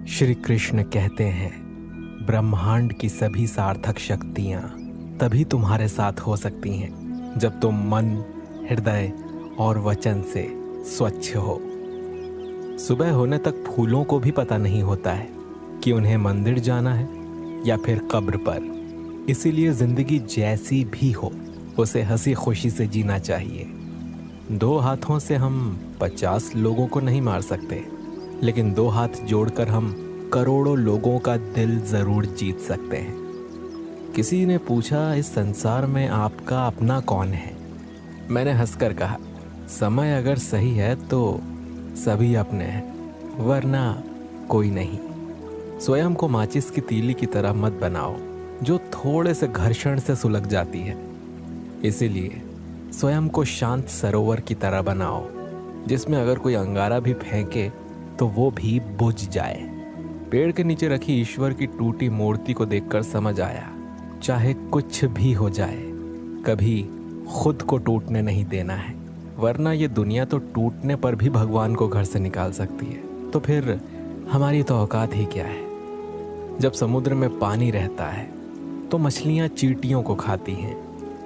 श्री कृष्ण कहते हैं, ब्रह्मांड की सभी सार्थक शक्तियाँ तभी तुम्हारे साथ हो सकती हैं जब तुम मन, हृदय और वचन से स्वच्छ हो। सुबह होने तक फूलों को भी पता नहीं होता है कि उन्हें मंदिर जाना है या फिर कब्र पर। इसीलिए जिंदगी जैसी भी हो उसे हंसी खुशी से जीना चाहिए। 2 हाथों से हम 50 लोगों को नहीं मार सकते, लेकिन 2 हाथ जोड़कर हम करोड़ों लोगों का दिल जरूर जीत सकते हैं। किसी ने पूछा, इस संसार में आपका अपना कौन है? मैंने हंसकर कहा, समय अगर सही है तो सभी अपने हैं, वरना कोई नहीं। स्वयं को माचिस की तीली की तरह मत बनाओ जो थोड़े से घर्षण से सुलग जाती है। इसीलिए स्वयं को शांत सरोवर की तरह बनाओ जिसमें अगर कोई अंगारा भी फेंके तो वो भी बुझ जाए। पेड़ के नीचे रखी ईश्वर की टूटी मूर्ति को देखकर समझ आया, चाहे कुछ भी हो जाए कभी खुद को टूटने नहीं देना है, वरना ये दुनिया तो टूटने पर भी भगवान को घर से निकाल सकती है। तो फिर हमारी तो औकात ही क्या है। जब समुद्र में पानी रहता है तो मछलियाँ चींटियों को खाती हैं,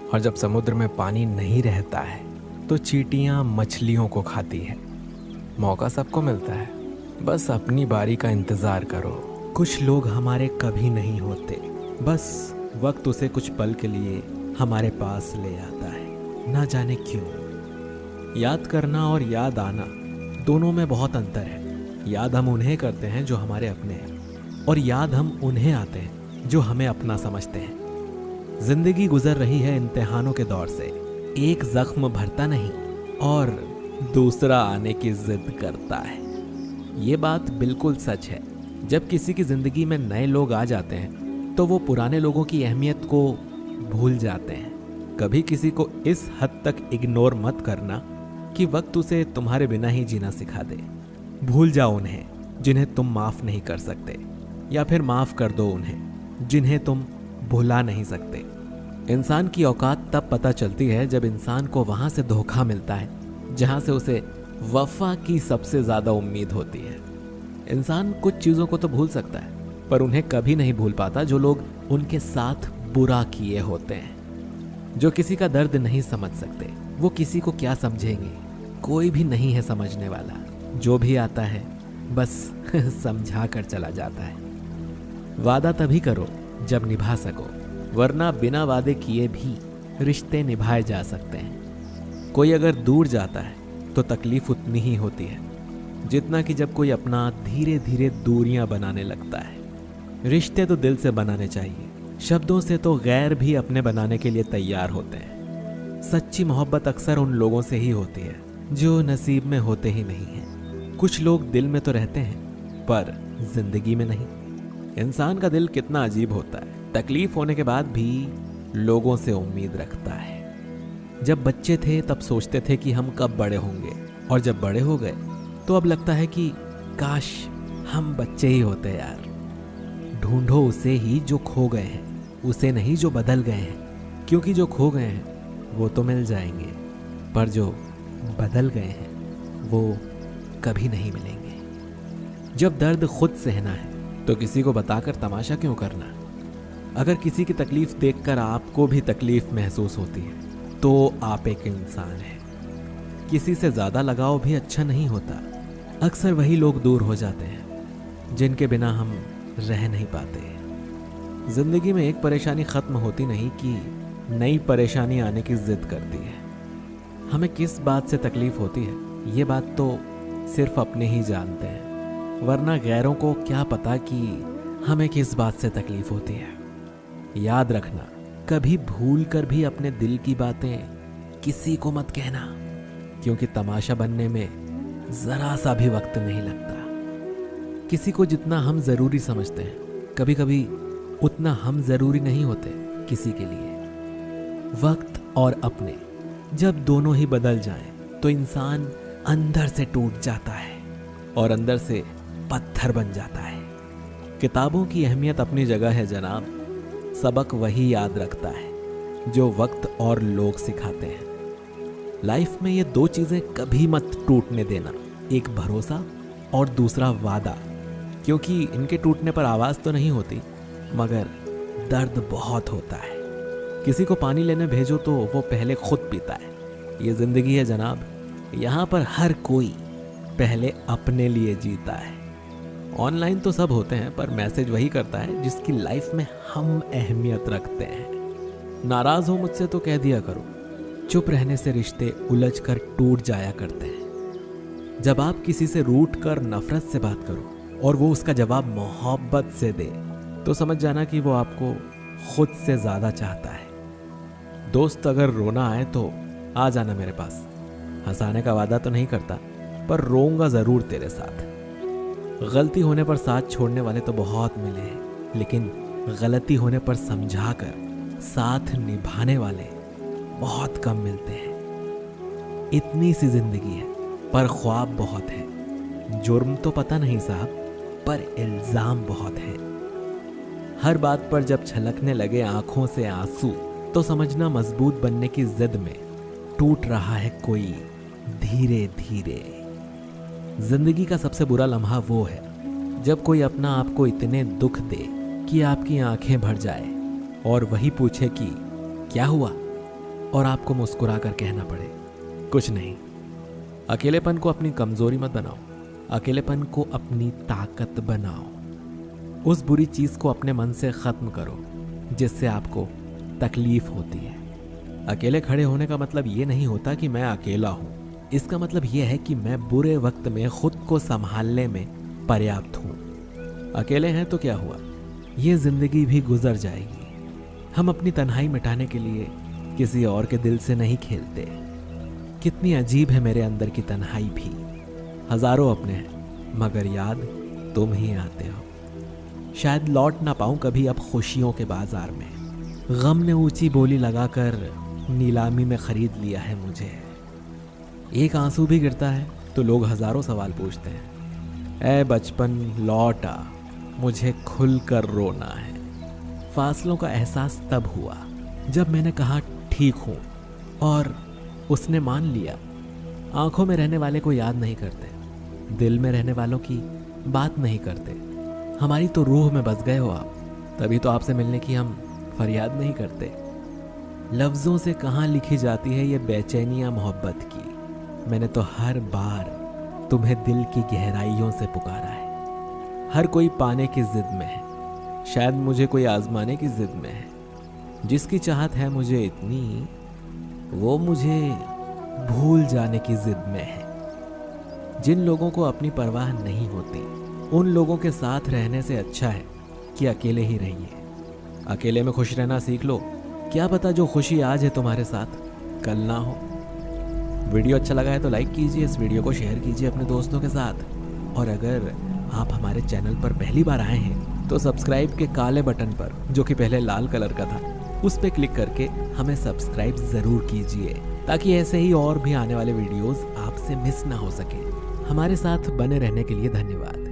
और जब समुद्र में पानी नहीं रहता है तो चींटियाँ मछलियों को खाती हैं। मौका सबको मिलता है, बस अपनी बारी का इंतज़ार करो। कुछ लोग हमारे कभी नहीं होते, बस वक्त उसे कुछ पल के लिए हमारे पास ले आता है, ना जाने क्यों। याद करना और याद आना दोनों में बहुत अंतर है। याद हम उन्हें करते हैं जो हमारे अपने हैं, और याद हम उन्हें आते हैं जो हमें अपना समझते हैं। जिंदगी गुजर रही है इम्तिहानों के दौर से। एक जख्म भरता नहीं और दूसरा आने की जिद करता है। ये बात बिल्कुल सच है। जब किसी की जिंदगी में नए लोग आ जाते हैं तो वो पुराने लोगों की अहमियत को भूल जाते हैं। कभी किसी को इस हद तक इग्नोर मत करना कि वक्त उसे तुम्हारे बिना ही जीना सिखा दे। भूल जाओ उन्हें जिन्हें तुम माफ नहीं कर सकते, या फिर माफ कर दो उन्हें जिन्हें तुम भुला नहीं सकते। इंसान की औकात तब पता चलती है जब इंसान को वहां से धोखा मिलता है जहां से उसे वफा की सबसे ज्यादा उम्मीद होती है। इंसान कुछ चीजों को तो भूल सकता है, पर उन्हें कभी नहीं भूल पाता जो लोग उनके साथ बुरा किए होते हैं। जो किसी का दर्द नहीं समझ सकते वो किसी को क्या समझेंगे। कोई भी नहीं है समझने वाला। जो भी आता है बस समझा कर चला जाता है। वादा तभी करो जब निभा सको, वरना बिना वादे किए भी रिश्ते निभाए जा सकते हैं। कोई अगर दूर जाता है तो तकलीफ उतनी ही होती है जितना कि जब कोई अपना धीरे धीरे दूरियां बनाने लगता है। रिश्ते तो दिल से बनाने चाहिए, शब्दों से तो गैर भी अपने बनाने के लिए तैयार होते हैं। सच्ची मोहब्बत अक्सर उन लोगों से ही होती है जो नसीब में होते ही नहीं हैं। कुछ लोग दिल में तो रहते हैं पर जिंदगी में नहीं। इंसान का दिल कितना अजीब होता है, तकलीफ होने के बाद भी लोगों से उम्मीद रखता है। जब बच्चे थे तब सोचते थे कि हम कब बड़े होंगे, और जब बड़े हो गए तो अब लगता है कि काश हम बच्चे ही होते यार। ढूंढो उसे ही जो खो गए हैं, उसे नहीं जो बदल गए हैं, क्योंकि जो खो गए हैं वो तो मिल जाएंगे, पर जो बदल गए हैं वो कभी नहीं मिलेंगे। जब दर्द खुद सहना है तो किसी को बताकर तमाशा क्यों करना। अगर किसी की तकलीफ देखकर आपको भी तकलीफ महसूस होती है तो आप एक इंसान हैं। किसी से ज्यादा लगाव भी अच्छा नहीं होता। अक्सर वही लोग दूर हो जाते हैं जिनके बिना हम रह नहीं पाते। जिंदगी में एक परेशानी खत्म होती नहीं कि नई परेशानी आने की जिद करती है। हमें किस बात से तकलीफ होती है ये बात तो सिर्फ अपने ही जानते हैं, वरना गैरों को क्या पता कि हमें किस बात से तकलीफ होती है। याद रखना, कभी भूल कर भी अपने दिल की बातें किसी को मत कहना, क्योंकि तमाशा बनने में जरा सा भी वक्त नहीं लगता। किसी को जितना हम जरूरी समझते हैं कभी कभी उतना हम जरूरी नहीं होते किसी के लिए। वक्त और अपने जब दोनों ही बदल जाएं तो इंसान अंदर से टूट जाता है और अंदर से पत्थर बन जाता है। किताबों की अहमियत अपनी जगह है जनाब, सबक वही याद रखता है जो वक्त और लोग सिखाते हैं। लाइफ में ये 2 चीजें कभी मत टूटने देना, एक भरोसा और दूसरा वादा। क्योंकि इनके टूटने पर आवाज़ तो नहीं होती, मगर दर्द बहुत होता है। किसी को पानी लेने भेजो तो वो पहले खुद पीता है। ये जिंदगी है जनाब, यहाँ पर हर कोई पहले अपने लिए जीता है। ऑनलाइन तो सब होते हैं, पर मैसेज वही करता है जिसकी लाइफ में हम अहमियत रखते हैं। नाराज हो मुझसे तो कह दिया करो, चुप रहने से रिश्ते उलझ कर टूट जाया करते हैं। जब आप किसी से रूठ कर नफरत से बात करो और वो उसका जवाब मोहब्बत से दे, तो समझ जाना कि वो आपको खुद से ज्यादा चाहता है। दोस्त अगर रोना आए तो आ जाना मेरे पास। हंसाने का वादा तो नहीं करता, पर रोऊंगा जरूर तेरे साथ। गलती होने पर साथ छोड़ने वाले तो बहुत मिले हैं, लेकिन गलती होने पर समझाकर साथ निभाने वाले बहुत कम मिलते हैं। इतनी सी जिंदगी है, पर ख्वाब बहुत है। जुर्म तो पता नहीं साहब, पर इल्जाम बहुत है। हर बात पर जब छलकने लगे आंखों से आंसू, तो समझना मजबूत बनने की जिद में टूट रहा है कोई धीरे धीरे। जिंदगी का सबसे बुरा लम्हा वो है जब कोई अपना आपको इतने दुख दे कि आपकी आंखें भर जाए और वही पूछे कि क्या हुआ, और आपको मुस्कुरा कर कहना पड़े कुछ नहीं। अकेलेपन को अपनी कमजोरी मत बनाओ, अकेलेपन को अपनी ताकत बनाओ। उस बुरी चीज को अपने मन से खत्म करो जिससे आपको तकलीफ होती है। अकेले खड़े होने का मतलब ये नहीं होता कि मैं अकेला हूं। इसका मतलब यह है कि मैं बुरे वक्त में खुद को संभालने में पर्याप्त हूं। अकेले हैं तो क्या हुआ, ये जिंदगी भी गुजर जाएगी। हम अपनी तन्हाई मिटाने के लिए किसी और के दिल से नहीं खेलते। कितनी अजीब है मेरे अंदर की तन्हाई भी। हजारों अपने हैं, मगर याद तुम ही आते हो। शायद लौट ना पाऊं कभी अब खुशियों के बाजार में। गम ने ऊंची बोली लगाकर नीलामी में खरीद लिया है मुझे। एक आंसू भी गिरता है तो लोग हजारों सवाल पूछते हैं, ऐ बचपन लौट आ, मुझे खुलकर रोना है। फासलों का एहसास तब हुआ जब मैंने कहा ठीक हूं, और उसने मान लिया। आंखों में रहने वाले को याद नहीं करते, दिल में रहने वालों की बात नहीं करते। हमारी तो रूह में बस गए हो आप, तभी तो आपसे मिलने की हम फरियाद नहीं करते। लफ्जों से कहाँ लिखी जाती है ये बेचैनियां मोहब्बत की। मैंने तो हर बार तुम्हें दिल की गहराइयों से पुकारा है। हर कोई पाने की जिद में है, शायद मुझे कोई आजमाने की जिद में है। जिसकी चाहत है मुझे इतनी, वो मुझे भूल जाने की जिद में है। जिन लोगों को अपनी परवाह नहीं होती, उन लोगों के साथ रहने से अच्छा है कि अकेले ही रहिए। अकेले में खुश रहना सीख लो, क्या पता जो खुशी आज है तुम्हारे साथ कल ना हो। वीडियो अच्छा लगा है तो लाइक कीजिए, इस वीडियो को शेयर कीजिए अपने दोस्तों के साथ। और अगर आप हमारे चैनल पर पहली बार आए हैं तो सब्सक्राइब के काले बटन पर, जो कि पहले लाल कलर का था, उस पर क्लिक करके हमें सब्सक्राइब जरूर कीजिए, ताकि ऐसे ही और भी आने वाले वीडियोस आपसे मिस ना हो सके। हमारे साथ बने रहने के लिए धन्यवाद।